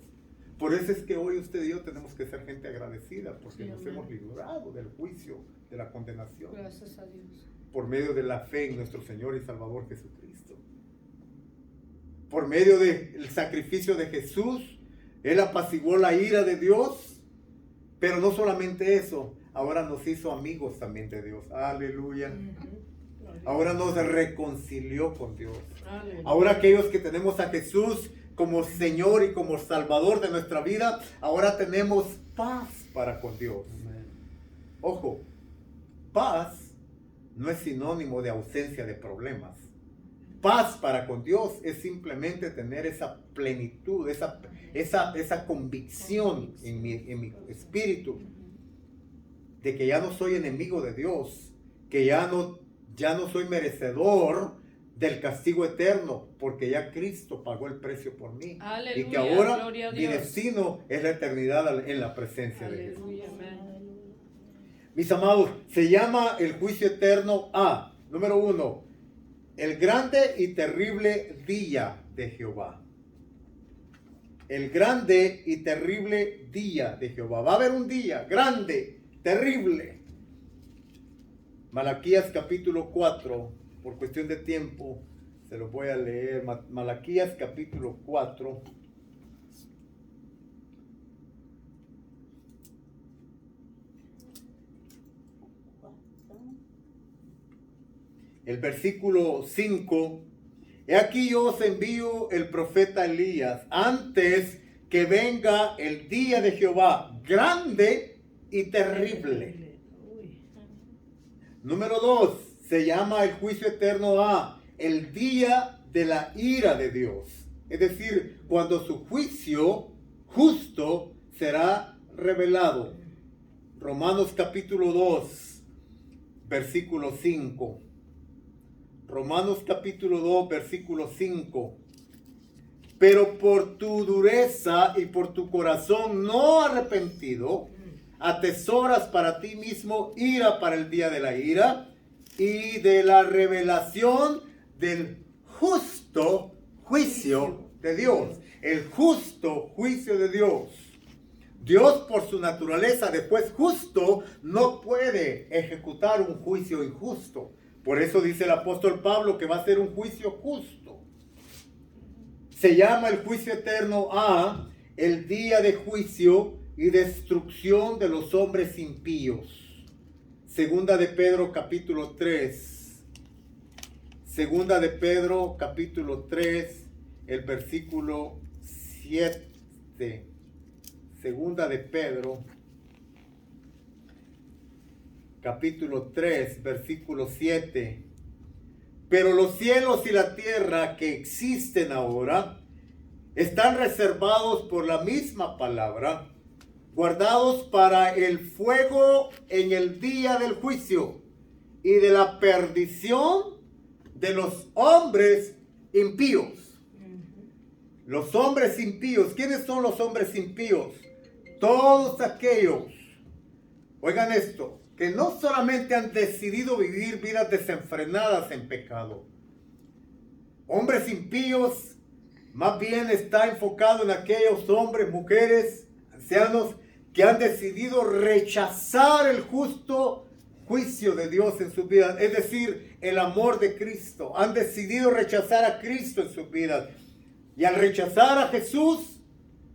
Por eso es que hoy usted y yo tenemos que ser gente agradecida, porque nos hemos librado del juicio, de la condenación. Gracias a Dios. Por medio de la fe en nuestro Señor y Salvador Jesucristo. Por medio del sacrificio de Jesús, Él apaciguó la ira de Dios, pero no solamente eso, ahora nos hizo amigos también de Dios. Aleluya. Ahora nos reconcilió con Dios. Aleluya. Ahora aquellos que tenemos a Jesús como Señor y como Salvador de nuestra vida, ahora tenemos paz para con Dios. Ojo, paz no es sinónimo de ausencia de problemas. Paz para con Dios es simplemente tener esa plenitud, esa convicción en mi espíritu de que ya no soy enemigo de Dios, que ya no soy merecedor del castigo eterno, porque ya Cristo pagó el precio por mí. Aleluya, Y que ahora gloria a mi Dios. destino es la eternidad en la presencia de Jesús. Aleluya, amén. Mis amados, se llama el juicio eterno a, número 1, el grande y terrible día de Jehová. El grande y terrible día de Jehová. Va a haber un día grande, terrible. Malaquías capítulo 4, por cuestión de tiempo, se los voy a leer. Malaquías capítulo 4. El versículo 5. He aquí yo os envío el profeta Elías antes que venga el día de Jehová, grande y terrible. Número 2, se llama el juicio eterno a el día de la ira de Dios. Es decir, cuando su juicio justo será revelado. Romanos capítulo 2, versículo 5. Romanos capítulo 2, versículo 5. Pero por tu dureza y por tu corazón no arrepentido, atesoras para ti mismo ira para el día de la ira y de la revelación del justo juicio de Dios. El justo juicio de Dios. Dios, por su naturaleza de juez justo, no puede ejecutar un juicio injusto. Por eso dice el apóstol Pablo que va a ser un juicio justo. Se llama el juicio eterno a el día de juicio y destrucción de los hombres impíos. Segunda de Pedro capítulo 3. Segunda de Pedro capítulo 3, el versículo 7. Segunda de Pedro capítulo 3, versículo 7. Pero los cielos y la tierra que existen ahora están reservados por la misma palabra, guardados para el fuego en el día del juicio y de la perdición de los hombres impíos. Los hombres impíos, ¿quiénes son los hombres impíos? Todos aquellos, oigan esto, que no solamente han decidido vivir vidas desenfrenadas en pecado. Hombres impíos, más bien está enfocado en aquellos hombres, mujeres, ancianos, que han decidido rechazar el justo juicio de Dios en sus vidas, es decir, el amor de Cristo. Han decidido rechazar a Cristo en sus vidas. Y al rechazar a Jesús,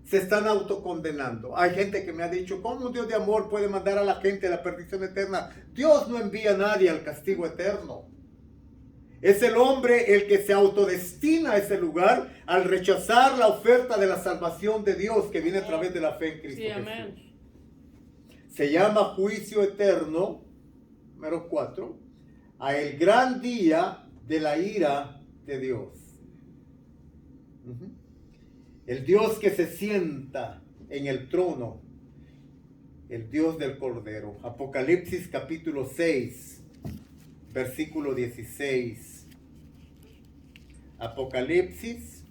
se están autocondenando. Hay gente que me ha dicho, ¿cómo un Dios de amor puede mandar a la gente a la perdición eterna? Dios no envía a nadie al castigo eterno. Es el hombre el que se autodestina a ese lugar al rechazar la oferta de la salvación de Dios que viene a través de la fe en Cristo Jesús. Se llama juicio eterno, número 4, a el gran día de la ira de Dios. El Dios que se sienta en el trono, el Dios del Cordero. Apocalipsis capítulo 6, versículo 16. Apocalipsis,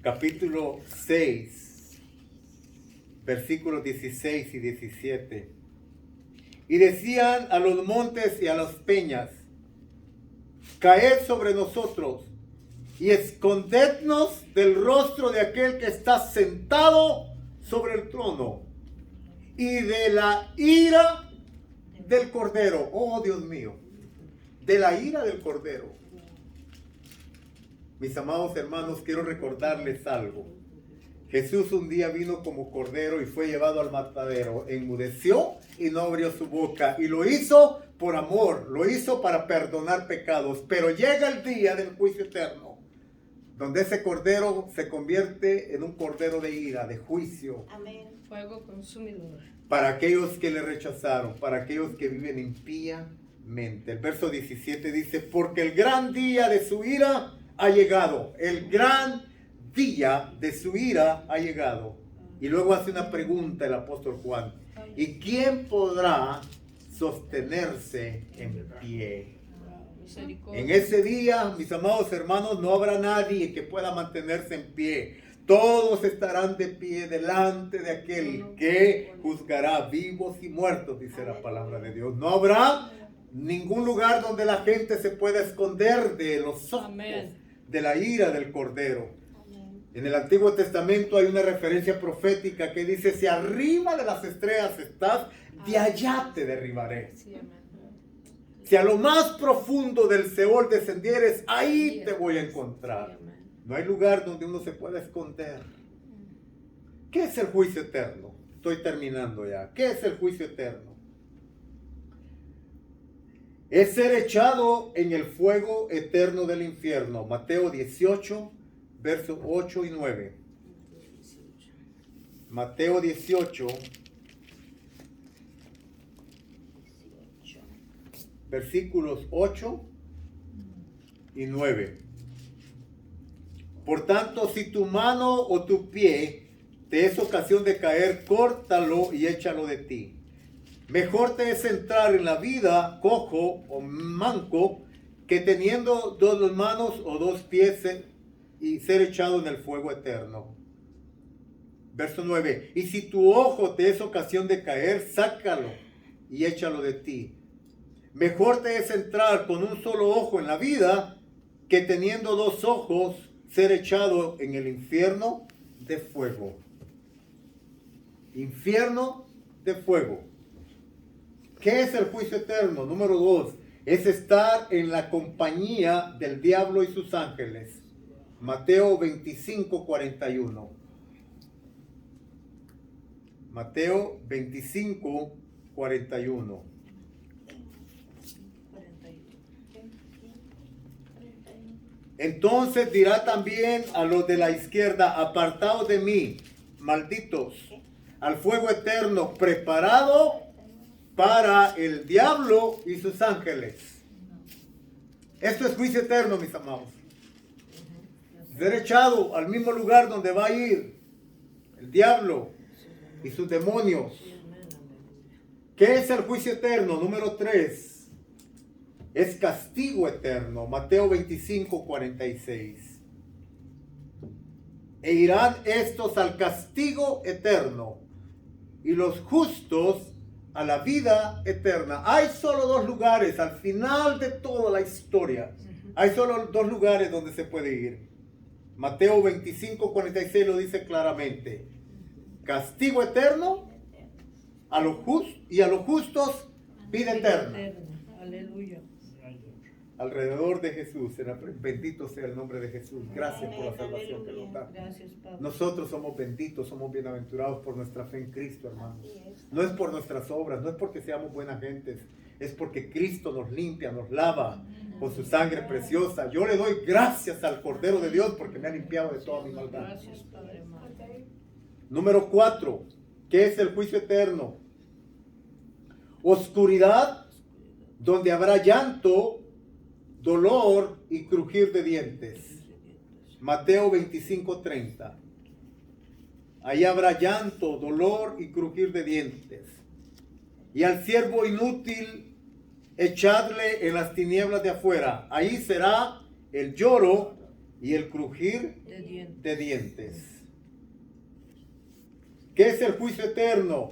capítulo 6, versículos 16 y 17. Y decían a los montes y a las peñas: caed sobre nosotros y escondednos del rostro de aquel que está sentado sobre el trono y de la ira del Cordero. Oh, Dios mío, de la ira del Cordero. Mis amados hermanos, quiero recordarles algo. Jesús un día vino como cordero y fue llevado al matadero. Enmudeció y no abrió su boca. Y lo hizo por amor, lo hizo para perdonar pecados. Pero llega el día del juicio eterno, donde ese cordero se convierte en un cordero de ira, de juicio. Amén. Fuego consumidor. Para aquellos que le rechazaron, para aquellos que viven impíamente. El verso 17 dice: porque el gran día de su ira ha llegado. El gran día de su ira ha llegado. Y luego hace una pregunta el apóstol Juan: ¿y quién podrá sostenerse en pie? En ese día, mis amados hermanos, no habrá nadie que pueda mantenerse en pie. Todos estarán de pie delante de aquel que juzgará vivos y muertos, dice la palabra de Dios. No habrá ningún lugar donde la gente se pueda esconder de los ojos de la ira del Cordero. En el Antiguo Testamento hay una referencia profética que dice: si arriba de las estrellas estás, de allá te derribaré. Si a lo más profundo del Seol descendieres, ahí te voy a encontrar. No hay lugar donde uno se pueda esconder. ¿Qué es el juicio eterno? Estoy terminando ya. ¿Qué es el juicio eterno? Es ser echado en el fuego eterno del infierno. Mateo 18, versos 8 y 9. Mateo 18, versículos 8 y 9. Por tanto, si tu mano o tu pie te es ocasión de caer, córtalo y échalo de ti. Mejor te es entrar en la vida cojo o manco que teniendo dos manos o dos pies y ser echado en el fuego eterno. Verso 9. Y si tu ojo te es ocasión de caer, sácalo y échalo de ti. Mejor te es entrar con un solo ojo en la vida que teniendo dos ojos ser echado en el infierno de fuego. Infierno de fuego. ¿Qué es el juicio eterno? Número 2. Es estar en la compañía del diablo y sus ángeles. Mateo 25, 41. Mateo 25, 41. Entonces dirá también a los de la izquierda: apartaos de mí, malditos, al fuego eterno preparado para el diablo y sus ángeles. Esto es juicio eterno, mis amados. Ser echado al mismo lugar donde va a ir el diablo y sus demonios. ¿Qué es el juicio eterno? Número 3. Es castigo eterno. Mateo 25, 46. E irán estos al castigo eterno y los justos a la vida eterna. Hay solo dos lugares al final de toda la historia. Hay solo dos lugares donde se puede ir. Mateo 25, 46 lo dice claramente. Castigo eterno a los y a los justos vida eterna. Aleluya. Alrededor de Jesús, bendito sea el nombre de Jesús. Gracias por la salvación que nos da. Gracias, Padre. Nosotros somos benditos, somos bienaventurados por nuestra fe en Cristo, hermanos. No es por nuestras obras, no es porque seamos buenas gentes, es porque Cristo nos limpia, nos lava con su sangre preciosa. Yo le doy gracias al Cordero de Dios porque me ha limpiado de toda mi maldad. Gracias, Padre amado. Número 4. ¿Qué es el juicio eterno? Oscuridad, donde habrá llanto, dolor y crujir de dientes. Mateo 25, 30. Ahí habrá llanto, dolor y crujir de dientes. Y al siervo inútil echadle en las tinieblas de afuera. Ahí será el lloro y el crujir de dientes. ¿Qué es el juicio eterno?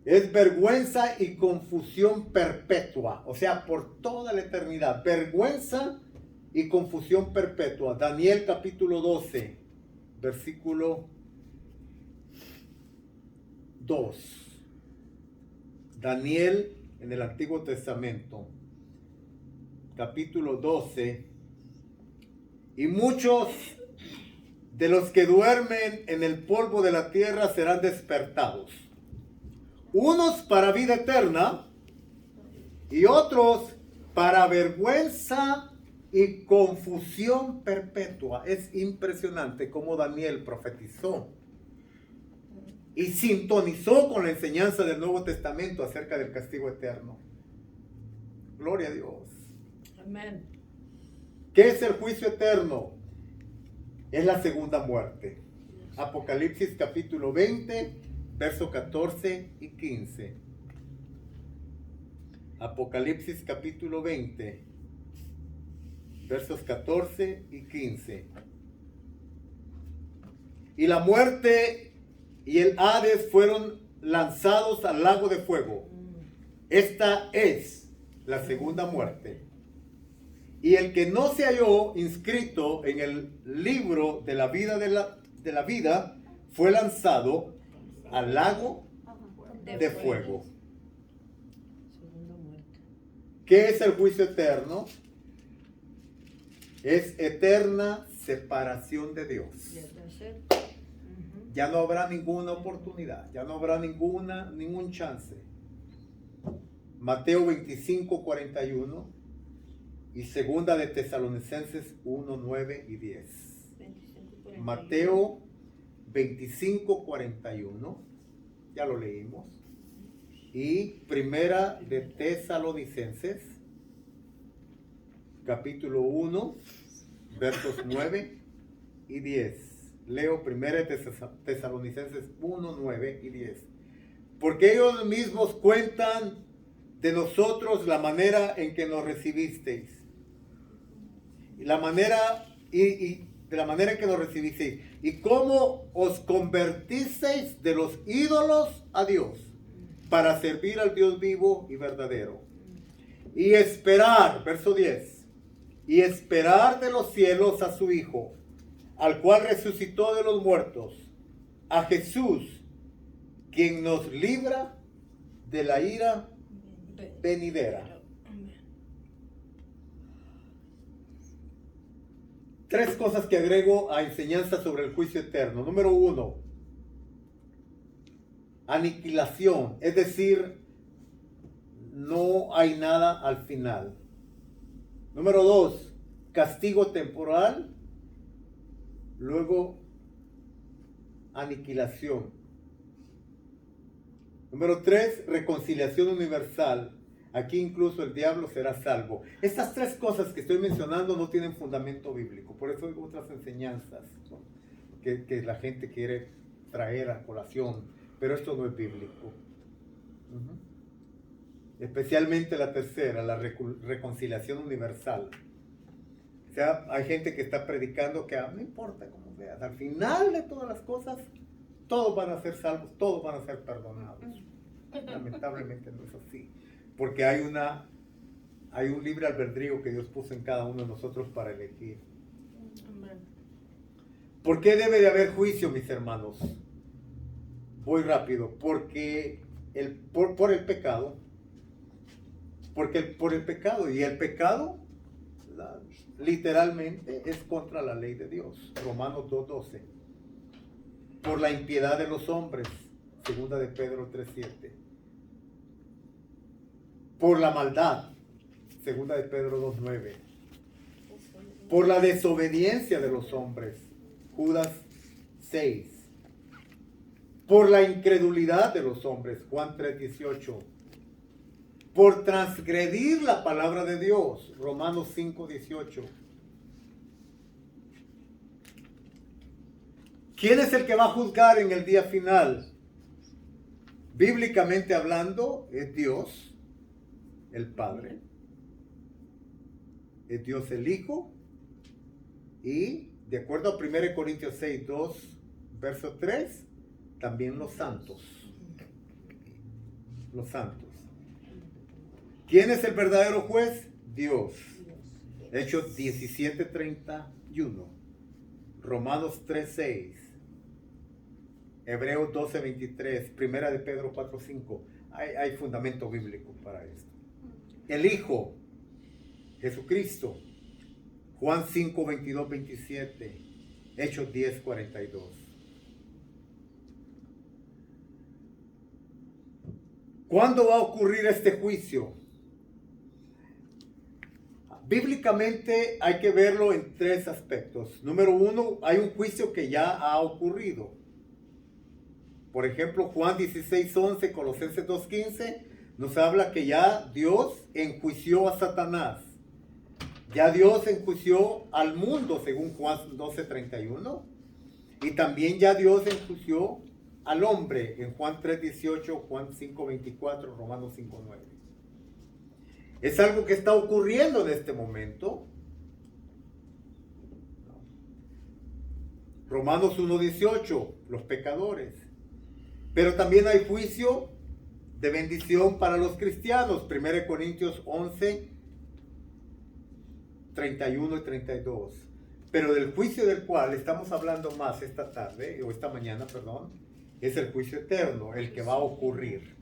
Es vergüenza y confusión perpetua, o sea, por toda la eternidad. Vergüenza y confusión perpetua. Daniel capítulo 12, versículo 2. Daniel en el Antiguo Testamento, capítulo 12. Y muchos de los que duermen en el polvo de la tierra serán despertados. Unos para vida eterna y otros para vergüenza y confusión perpetua. Es impresionante cómo Daniel profetizó y sintonizó con la enseñanza del Nuevo Testamento acerca del castigo eterno. Gloria a Dios. Amén. ¿Qué es el juicio eterno? Es la segunda muerte. Apocalipsis capítulo 20, versos 14 y 15. Apocalipsis capítulo 20, versos 14 y 15. Y la muerte y el Hades fueron lanzados al lago de fuego. Esta es la segunda muerte. Y el que no se halló inscrito en el libro de la vida de la vida fue lanzado al lago de fuego. Segunda muerte. ¿Qué es el juicio eterno? Es eterna separación de Dios. Ya no habrá ninguna oportunidad, ya no habrá ningún chance. Mateo 25, 41 y segunda de Tesalonicenses 1, 9 y 10. Mateo 25, 41, ya lo leímos. Y primera de Tesalonicenses, capítulo 1, versos 9 y 10. Leo primera de Tesalonicenses 1, 9 y 10. Porque ellos mismos cuentan de nosotros la manera en que nos recibisteis. Y de la manera en que nos recibisteis. Y cómo os convertisteis de los ídolos a Dios para servir al Dios vivo y verdadero. Y esperar, verso 10. Y esperar de los cielos a su Hijo, al cual resucitó de los muertos, a Jesús, quien nos libra de la ira venidera. 3 cosas que agrego a enseñanza sobre el juicio eterno. Número 1, aniquilación, es decir, no hay nada al final. Número 2, castigo temporal. Luego, aniquilación. Número 3, reconciliación universal. Aquí incluso el diablo será salvo. Estas 3 cosas que estoy mencionando no tienen fundamento bíblico. Por eso hay otras enseñanzas que la gente quiere traer a colación. Pero esto no es bíblico. Especialmente la tercera, la reconciliación universal. O sea, hay gente que está predicando que no importa cómo veas, al final de todas las cosas, todos van a ser salvos, todos van a ser perdonados. Lamentablemente no es así, porque hay un libre albedrío que Dios puso en cada uno de nosotros para elegir. ¿Por qué debe de haber juicio, mis hermanos? Voy rápido, porque por el pecado, por el pecado, y el pecado literalmente es contra la ley de Dios. Romanos 2:12. Por la impiedad de los hombres, segunda de Pedro 3:7. Por la maldad, segunda de Pedro 2:9. Por la desobediencia de los hombres, Judas 6. Por la incredulidad de los hombres, Juan 3:18. Por transgredir la palabra de Dios, Romanos 5:18. ¿Quién es el que va a juzgar en el día final? Bíblicamente hablando, es Dios. el Padre, es Dios el Hijo, y de acuerdo a 1 Corintios 6, 2, verso 3, también los santos. Los santos. ¿Quién es el verdadero juez? Dios. Hechos 17:31, Romanos 3:6, Hebreos 12:23, Primera de Pedro 4:5. Hay fundamento bíblico para esto. El Hijo, Jesucristo, Juan 5:22-27, Hechos 10:42. ¿Cuándo va a ocurrir este juicio? Bíblicamente hay que verlo en tres aspectos. Número uno, hay un juicio que ya ha ocurrido. Por ejemplo, Juan 16:11, Colosenses 2:15, nos habla que ya Dios enjuició a Satanás. Ya Dios enjuició al mundo, según Juan 12:31. Y también ya Dios enjuició al hombre en Juan 3:18, Juan 5:24, Romanos 5:9. Es algo que está ocurriendo en este momento. Romanos 1:18, los pecadores. Pero también hay juicio de bendición para los cristianos. 1 Corintios 11, 31 y 32. Pero del juicio del cual estamos hablando más esta tarde, o esta mañana, perdón, es el juicio eterno, el que va a ocurrir.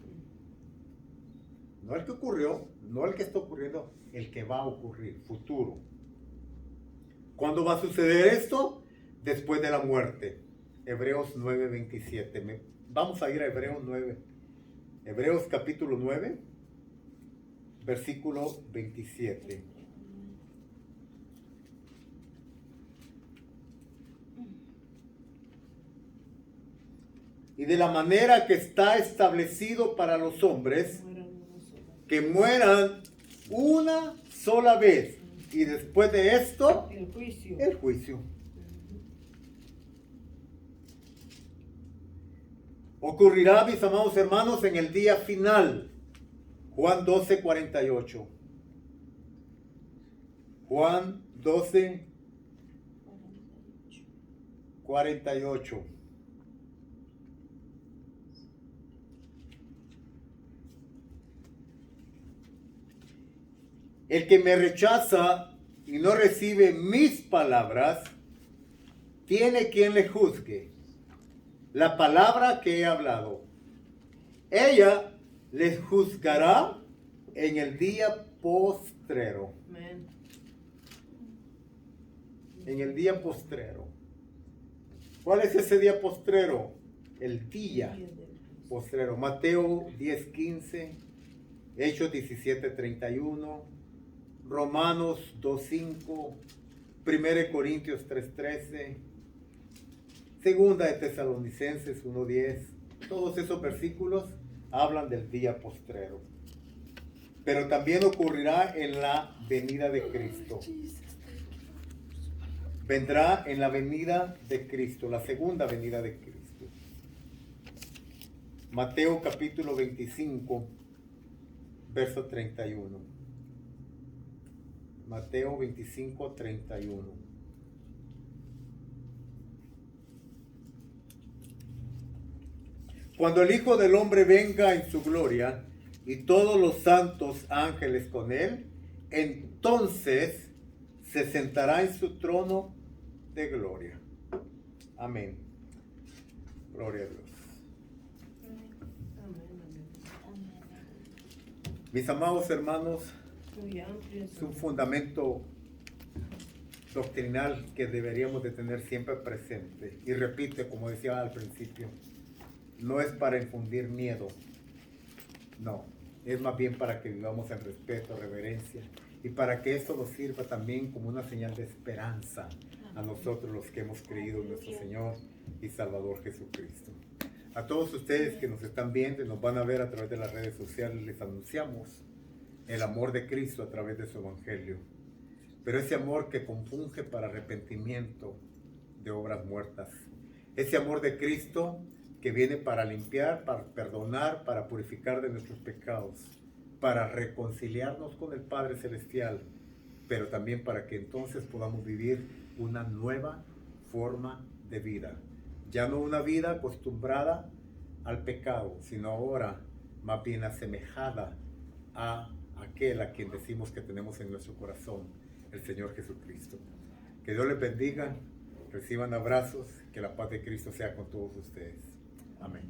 No el que ocurrió, no el que está ocurriendo, el que va a ocurrir, futuro. ¿Cuándo va a suceder esto? Después de la muerte. Hebreos 9:27. Vamos a ir a Hebreos 9. Hebreos capítulo 9, versículo 27. Y de la manera que está establecido para los hombres, que mueran una sola vez, y después de esto, el juicio. Ocurrirá, mis amados hermanos, en el día final. Juan 12:48. Juan 12:48. El que me rechaza y no recibe mis palabras, tiene quien le juzgue. La palabra que he hablado, ella les juzgará en el día postrero. Amén. En el día postrero. ¿Cuál es ese día postrero? El día postrero. Mateo 10:15, Hechos 17:31, Romanos 2:5, 1 Corintios 3:13, Segunda de Tesalonicenses 1:10. Todos esos versículos hablan del día postrero. Pero también ocurrirá en la venida de Cristo. Vendrá en la venida de Cristo, la segunda venida de Cristo. Mateo capítulo 25, verso 31. Mateo 25:31. Cuando el Hijo del Hombre venga en su gloria y todos los santos ángeles con él, entonces se sentará en su trono de gloria. Amén. Gloria a Dios. Mis amados hermanos, es un fundamento doctrinal que deberíamos de tener siempre presente. Y repite, como decía al principio, no es para infundir miedo, no, es más bien para que vivamos en respeto, reverencia, y para que esto nos sirva también como una señal de esperanza a nosotros los que hemos creído en nuestro Señor y Salvador Jesucristo. A todos ustedes que nos están viendo y nos van a ver a través de las redes sociales, les anunciamos el amor de Cristo a través de su Evangelio. Pero ese amor que compunge para arrepentimiento de obras muertas. Ese amor de Cristo que viene para limpiar, para perdonar, para purificar de nuestros pecados, para reconciliarnos con el Padre Celestial, pero también para que entonces podamos vivir una nueva forma de vida. Ya no una vida acostumbrada al pecado, sino ahora más bien asemejada a aquel a quien decimos que tenemos en nuestro corazón, el Señor Jesucristo. Que Dios les bendiga, reciban abrazos, que la paz de Cristo sea con todos ustedes. Amén.